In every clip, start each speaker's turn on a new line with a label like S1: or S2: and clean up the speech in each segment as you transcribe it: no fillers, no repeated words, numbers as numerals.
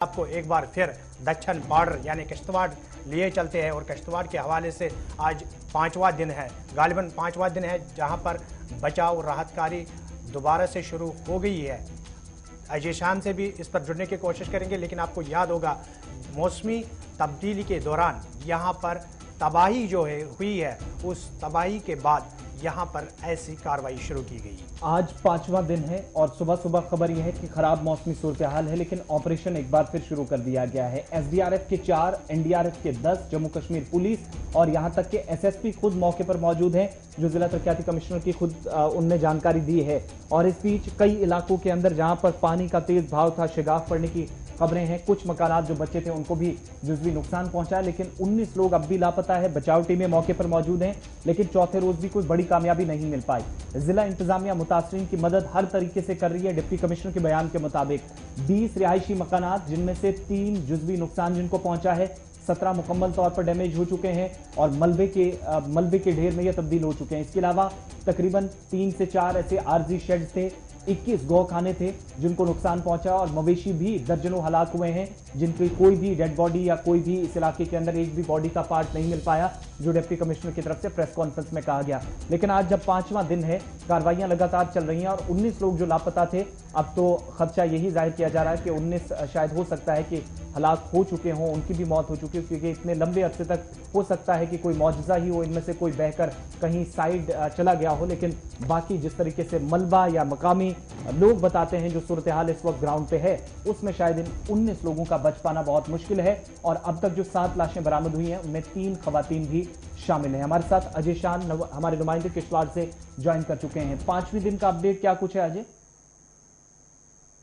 S1: आपको एक बार फिर दक्षिण बॉर्डर यानी किश्तवाड़ लिए चलते हैं और किश्तवाड़ के हवाले से आज पांचवा दिन है, गालिबन पांचवा दिन है जहां पर बचाव राहत कार्य दोबारा से शुरू हो गई है। अजय शान से भी इस पर जुड़ने की कोशिश करेंगे, लेकिन आपको याद होगा मौसमी तब्दीली के दौरान यहां पर तबाही जो है हुई है, उस तबाही के बाद यहां पर ऐसी कार्रवाई शुरू की गई।
S2: आज पांचवा दिन है और सुबह सुबह खबर यह है कि खराब मौसमी सूरत हाल है, लेकिन ऑपरेशन एक बार फिर शुरू कर दिया गया है। एसडीआरएफ के 4, एनडीआरएफ के 10, जम्मू कश्मीर पुलिस और यहां तक के एसएसपी खुद मौके पर मौजूद हैं, जो जिला तरक्याती कमिश्नर की खुद उनने जानकारी दी है। और इस बीच कई इलाकों के अंदर जहां पर पानी का तेज बहाव था, शिगाफ पड़ने की खबरें हैं। कुछ मकानात जो बचे थे उनको भी जुज़वी नुकसान पहुंचा है, लेकिन 19 लोग अब भी लापता है। बचाव टीमें मौके पर मौजूद हैं, लेकिन चौथे रोज भी कोई बड़ी कामयाबी नहीं मिल पाई। जिला इंतजामिया मुतासरीन की मदद हर तरीके से कर रही है। डिप्टी कमिश्नर के बयान के मुताबिक 20 रिहायशी मकानात, जिनमें से 3 जुज़वी नुकसान जिनको पहुंचा है, 17 मुकम्मल तौर पर डैमेज हो चुके हैं और मलबे के ढेर में ये तब्दील हो चुके हैं। इसके अलावा तकरीबन 3 से 4 ऐसे आरजी शेड थे, 21 गौखाने थे जिनको नुकसान पहुंचा और मवेशी भी दर्जनों हलाक हुए हैं, जिनकी कोई भी डेड बॉडी या कोई भी इस इलाके के अंदर एक भी बॉडी का पार्ट नहीं मिल पाया, जो डिप्टी कमिश्नर की तरफ से प्रेस कॉन्फ्रेंस में कहा गया। लेकिन आज जब पांचवा दिन है, कार्रवाइयां लगातार चल रही हैं और 19 लोग जो लापता थे, अब तो खदशा यही जाहिर किया जा रहा है कि 19 शायद हो सकता है कि हलाक हो चुके हों, उनकी भी मौत हो चुकी है, क्योंकि इतने लंबे अरसे तक हो सकता है कि कोई मौजज़ा ही हो, इनमें से कोई बहकर कहीं साइड चला गया हो। लेकिन बाकी जिस तरीके से मलबा या मकामी लोग बताते हैं जो सूरत हाल इस वक्त ग्राउंड पे है, उसमें शायद इन 19 लोगों का बच पाना बहुत मुश्किल है। और अब तक जो 7 लाशें बरामद हुई हैं, उनमें 3 खवातीन भी शामिल हैं। हमारे साथ अजय शान हमारे नुमाइंदे किश्तवाड़ से ज्वाइन कर चुके हैं। 5वें दिन का अपडेट क्या कुछ है अजय?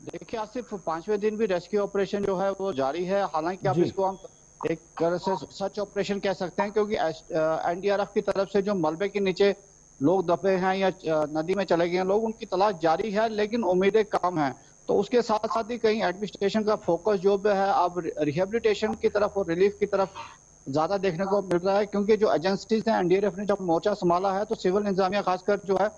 S3: देखिए आसिफ, 5वें दिन भी रेस्क्यू ऑपरेशन जो है वो जारी है। हालांकि आप इसको हम एक तरह से सच ऑपरेशन कह सकते हैं, क्योंकि एनडीआरएफ की तरफ से जो मलबे के नीचे लोग दबे हैं या नदी में चले गए हैं लोग, उनकी तलाश जारी है, लेकिन उम्मीदें कम हैं। तो उसके साथ साथ ही कहीं एडमिनिस्ट्रेशन का फोकस जो है अब रिहेबिलिटेशन की तरफ और रिलीफ की तरफ ज्यादा देखने को मिल रहा है, क्योंकि जो एजेंसीज हैं, एनडीआरएफ ने जब मोर्चा संभाला है तो सिविल इंतजामिया खासकर जो है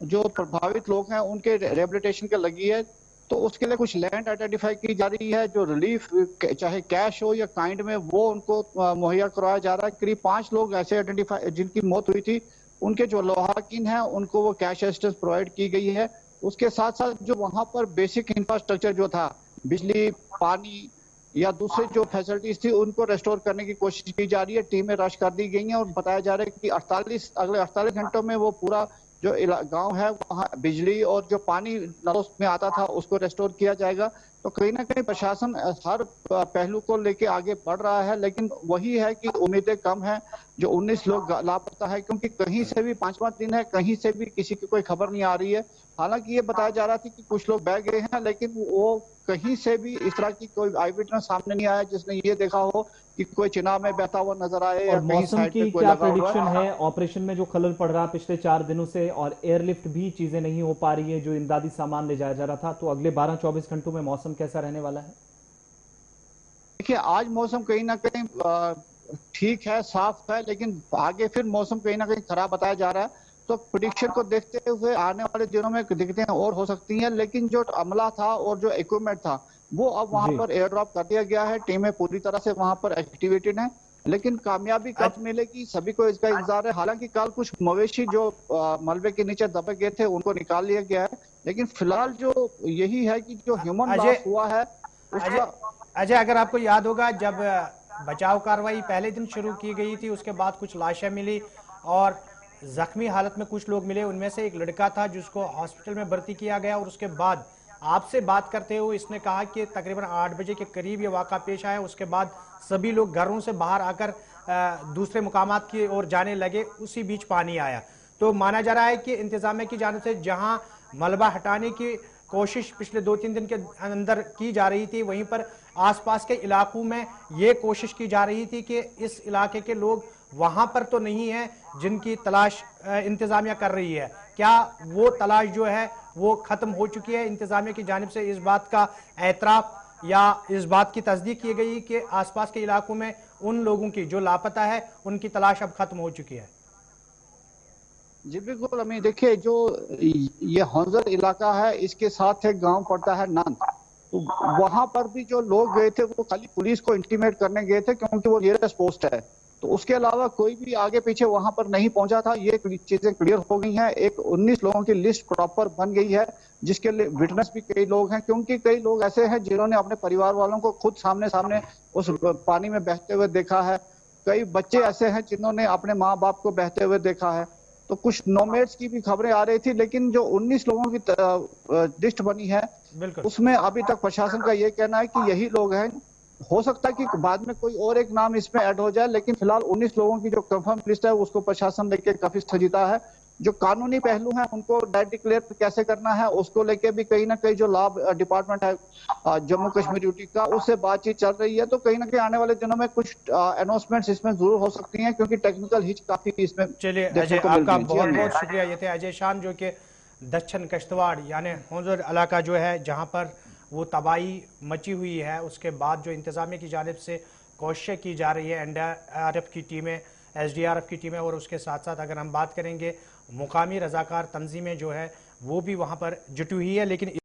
S3: जो प्रभावित लोग हैं उनके रिहेबिलिटेशन के लगी है। तो उसके लिए कुछ लैंड आइडेंटिफाई की जा रही है, जो रिलीफ चाहे कैश हो या काइंड में, वो उनको मुहैया करवाया जा रहा है। करीब 5 लोग ऐसे आइडेंटिफाई जिनकी मौत हुई थी, उनके जो लोहाकिन हैं उनको वो कैश असिस्टेंस प्रोवाइड की गई है। उसके साथ साथ जो वहां पर बेसिक इंफ्रास्ट्रक्चर जो था, बिजली, पानी या दूसरी जो फैसिलिटीज थी, उनको रेस्टोर करने की कोशिश की जा रही है। टीमें रश कर दी गई हैं और बताया जा रहा है कि अगले 48 घंटों में वो पूरा जो गांव है वहाँ बिजली और जो पानी नलों में आता था उसको रेस्टोर किया जाएगा। तो कहीं ना कहीं प्रशासन हर पहलू को लेके आगे बढ़ रहा है, लेकिन वही है कि उम्मीदें कम हैं। जो 19 लोग लापता है, क्योंकि कहीं से भी 5वां दिन है, कहीं से भी किसी की कोई खबर नहीं आ रही है। हालांकि ये बताया जा रहा था कि कुछ लोग बह गए हैं, लेकिन वो कहीं से भी इस तरह की कोई आई विटनेस सामने नहीं आया जिसने ये देखा हो कि कोई चिनाव में बहता हुआ नजर आए।
S2: और मौसम की क्या प्रेडिक्शन है? ऑपरेशन में जो खलल पड़ रहा पिछले 4 दिनों से, और एयरलिफ्ट भी चीजें नहीं हो पा रही है, जो इमदादी सामान ले जाया जा रहा था, तो अगले 12-24 घंटों में मौसम कैसा रहने वाला है?
S3: देखिए, आज मौसम कहीं ना कहीं ठीक है, साफ है, लेकिन आगे फिर मौसम कहीं ना कहीं खराब बताया जा रहा है। तो प्रिडिक्शन को देखते हुए आने वाले दिनों में दिक्कतें और हो सकती हैं, लेकिन जो अमला था और जो इक्विपमेंट था वो अब वहां पर एयर ड्रॉप कर दिया गया है। टीमें पूरी तरह से वहां पर एक्टिवेटेड हैं, लेकिन कामयाबी कब मिलेगी सभी को इसका इंतजार है। हालांकि कल कुछ मवेशी जो मलबे के नीचे दबे गए थे उनको निकाल लिया गया है, लेकिन फिलहाल जो यही है कि जो ह्यूमन लॉस हुआ है उसका।
S1: अजय, अगर आपको याद होगा, जब बचाव कार्रवाई पहले दिन शुरू की गई थी, उसके बाद कुछ लाशें मिली और जख्मी हालत में कुछ लोग मिले। उनमें से एक लड़का था जिसको हॉस्पिटल में भर्ती किया गया, और उसके बाद आपसे बात करते हुए इसने कहा कि तकरीबन 8 बजे के करीब ये वाक़ा पेश आया। उसके बाद सभी लोग घरों से बाहर आकर दूसरे मुकामात की ओर जाने लगे, उसी बीच पानी आया। तो माना जा रहा है कि इंतजामिया की जानिब से जहां मलबा हटाने की कोशिश पिछले 2-3 दिन के अंदर की जा रही थी, वहीं पर आसपास के इलाकों में ये कोशिश की जा रही थी कि इस इलाके के लोग वहां पर तो नहीं है जिनकी तलाश इंतजामिया कर रही है। क्या वो तलाश जो है वो खत्म हो चुकी है? इंतजामिया की जानिब से इस बात का एतराफ या इस बात की तस्दीक की गई कि आसपास के इलाकों में उन लोगों की जो लापता है उनकी तलाश अब खत्म हो चुकी है?
S3: जी बिल्कुल अमीर, देखिए जो ये हंजर इलाका है, इसके साथ एक गांव पड़ता है नंद। तो वहां पर भी जो लोग गए थे वो खाली पुलिस को इंटीमेट करने गए थे, क्योंकि वो नियरेस्ट पोस्ट है। तो उसके अलावा कोई भी आगे पीछे वहां पर नहीं पहुंचा था। ये चीजें क्लियर हो गई हैं। एक 19 लोगों की लिस्ट प्रॉपर बन गई है, जिसके लिए विटनेस भी कई लोग हैं, क्योंकि कई लोग ऐसे हैं जिन्होंने अपने परिवार वालों को खुद सामने सामने उस पानी में बहते हुए देखा है। कई बच्चे ऐसे हैं जिन्होंने अपने माँ बाप को बहते हुए देखा है। तो कुछ नोमैड्स की भी खबरें आ रही थी, लेकिन जो 19 लोगों की लिस्ट बनी है उसमें अभी तक प्रशासन का ये कहना है कि यही लोग हैं। हो सकता है कि बाद में कोई और एक नाम इसमें ऐड हो जाए, लेकिन फिलहाल 19 लोगों की जो कंफर्म लिस्ट है उसको प्रशासन लेके काफी संजीदा है। जो कानूनी पहलू है उनको डेड डिक्लेयर कैसे करना है उसको लेके भी कहीं ना कहीं जो लॉ डिपार्टमेंट है जम्मू कश्मीर ड्यूटी का, उससे बातचीत चल रही है। तो कहीं ना कहीं आने वाले दिनों में कुछ अनाउंसमेंट्स इसमें जरूर हो सकती हैं, क्योंकि टेक्निकल हिच काफी इसमें।
S1: चलिए अजय, आपका बहुत बहुत शुक्रिया। ये थे अजय शान, जो कि दक्षिण किश्तवाड़ यानी होंजर इलाका जो है जहां पर वो तबाही मची हुई है, उसके बाद जो इंतजामिया की जानिब से कोशिशें की जा रही है, एनडीआरएफ की टीमें, एसडीआरएफ की टीमें, और उसके साथ साथ अगर हम बात करेंगे मुकामी रजाकार तंजीमें जो है वो भी वहां पर जुटी हुई है। लेकिन